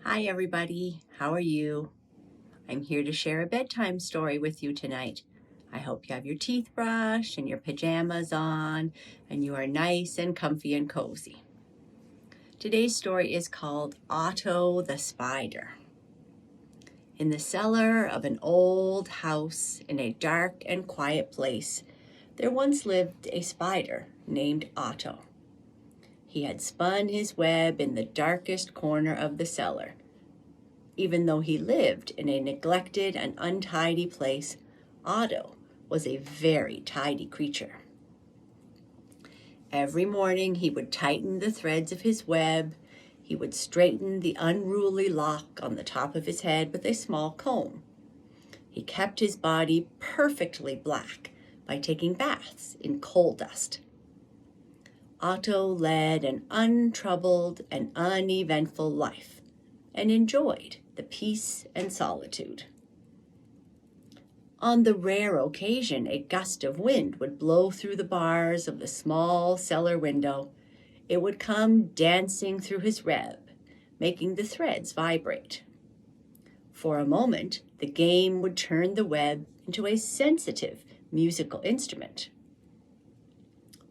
Hi everybody, how are you? I'm here to share a bedtime story with you tonight. I hope you have your teeth brushed and your pajamas on and you are nice and comfy and cozy. Today's story is called Otto the Spider. In the cellar of an old house in a dark and quiet place, there once lived a spider named Otto. He had spun his web in the darkest corner of the cellar. Even though he lived in a neglected and untidy place, Otto was a very tidy creature. Every morning he would tighten the threads of his web. He would straighten the unruly lock on the top of his head with a small comb. He kept his body perfectly black by taking baths in coal dust. Otto led an untroubled and uneventful life and enjoyed the peace and solitude. On the rare occasion a gust of wind would blow through the bars of the small cellar window, it would come dancing through his web, making the threads vibrate. For a moment, the game would turn the web into a sensitive musical instrument.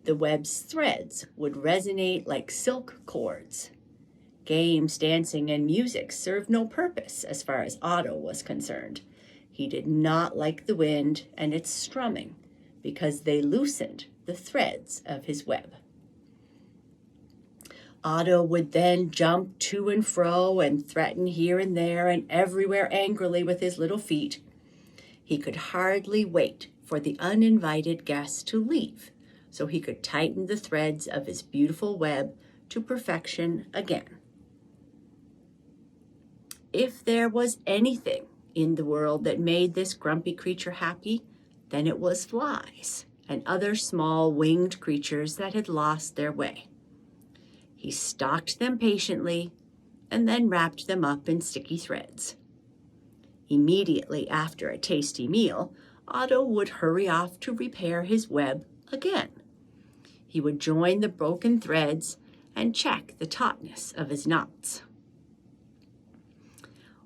The web's threads would resonate like silk cords. Games, dancing, and music served no purpose as far as Otto was concerned. He did not like the wind and its strumming because they loosened the threads of his web. Otto would then jump to and fro and threaten here and there and everywhere angrily with his little feet. He could hardly wait for the uninvited guests to leave so he could tighten the threads of his beautiful web to perfection again. If there was anything in the world that made this grumpy creature happy, then it was flies and other small winged creatures that had lost their way. He stalked them patiently and then wrapped them up in sticky threads. Immediately after a tasty meal, Otto would hurry off to repair his web again. He would join the broken threads and check the tautness of his knots.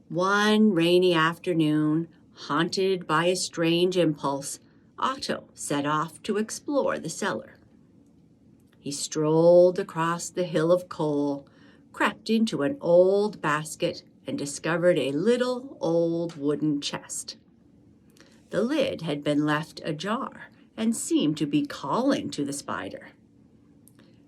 One rainy afternoon, haunted by a strange impulse, Otto set off to explore the cellar. He strolled across the hill of coal, crept into an old basket, and discovered a little old wooden chest. The lid had been left ajar and seemed to be calling to the spider.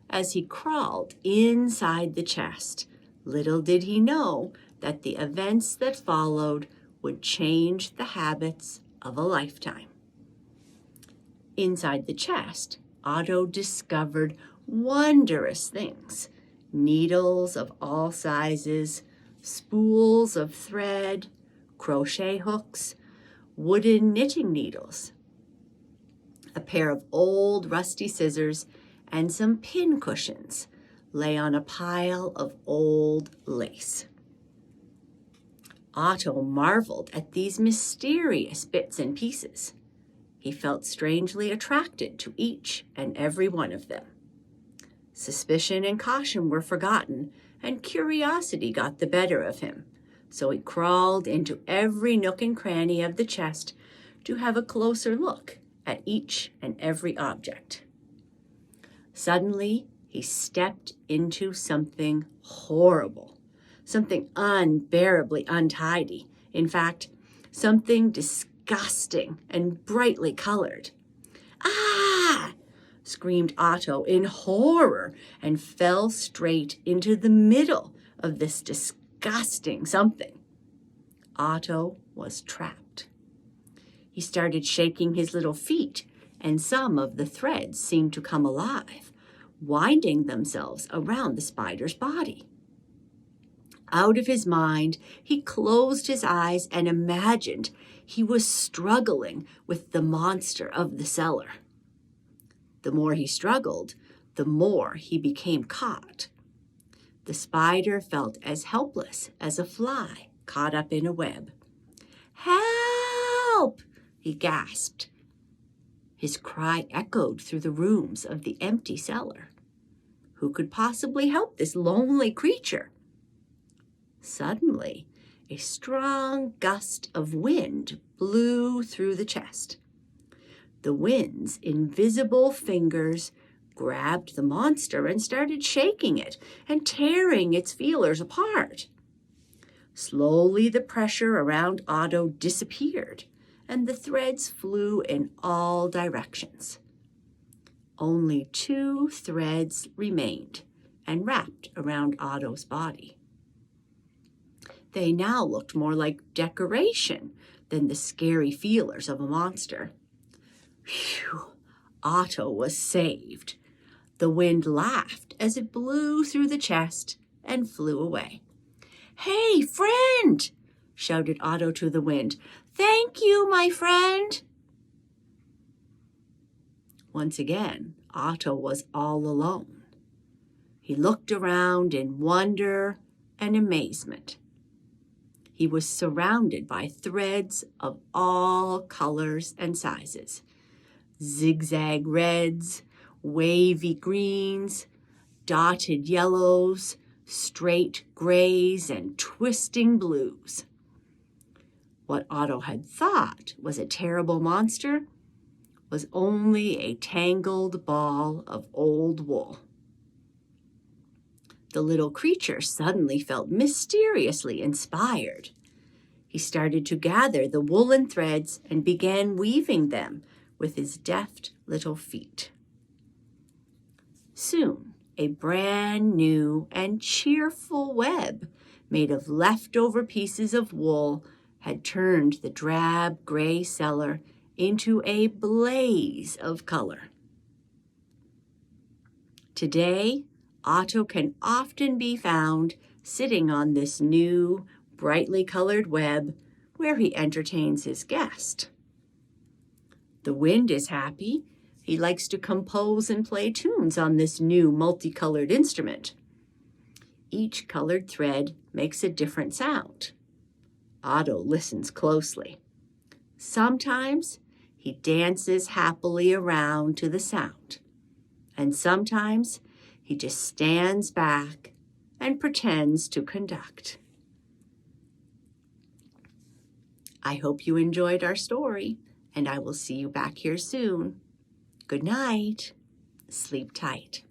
As he crawled inside the chest, little did he know that the events that followed would change the habits of a lifetime. Inside the chest, Otto discovered wondrous things: needles of all sizes, spools of thread, crochet hooks, wooden knitting needles, a pair of old rusty scissors, and some pin cushions lay on a pile of old lace. Otto marveled at these mysterious bits and pieces. He felt strangely attracted to each and every one of them. Suspicion and caution were forgotten, and curiosity got the better of him, so he crawled into every nook and cranny of the chest to have a closer look at each and every object. Suddenly, he stepped into something horrible, something unbearably untidy. In fact, something disgusting and brightly colored. "Ah!" screamed Otto in horror and fell straight into the middle of this disgusting something. Otto was trapped. He started shaking his little feet, and some of the threads seemed to come alive, winding themselves around the spider's body. Out of his mind, he closed his eyes and imagined he was struggling with the monster of the cellar. The more he struggled, the more he became caught. The spider felt as helpless as a fly caught up in a web. "Help!" he gasped. His cry echoed through the rooms of the empty cellar. Who could possibly help this lonely creature? Suddenly, a strong gust of wind blew through the chest. The wind's invisible fingers grabbed the monster and started shaking it and tearing its feelers apart. Slowly, the pressure around Otto disappeared, and the threads flew in all directions. Only 2 threads remained and wrapped around Otto's body. They now looked more like decoration than the scary feelers of a monster. Phew! Otto was saved. The wind laughed as it blew through the chest and flew away. "Hey, friend!" shouted Otto to the wind. "Thank you, my friend!" Once again, Otto was all alone. He looked around in wonder and amazement. He was surrounded by threads of all colors and sizes. Zigzag reds, wavy greens, dotted yellows, straight grays, and twisting blues. What Otto had thought was a terrible monster was only a tangled ball of old wool. The little creature suddenly felt mysteriously inspired. He started to gather the woolen threads and began weaving them with his deft little feet. Soon, a brand new and cheerful web made of leftover pieces of wool had turned the drab gray cellar into a blaze of color. Today, Otto can often be found sitting on this new, brightly colored web where he entertains his guest. The wind is happy. He likes to compose and play tunes on this new multicolored instrument. Each colored thread makes a different sound. Otto listens closely. Sometimes he dances happily around to the sound, and sometimes he just stands back and pretends to conduct. I hope you enjoyed our story, and I will see you back here soon. Good night. Sleep tight.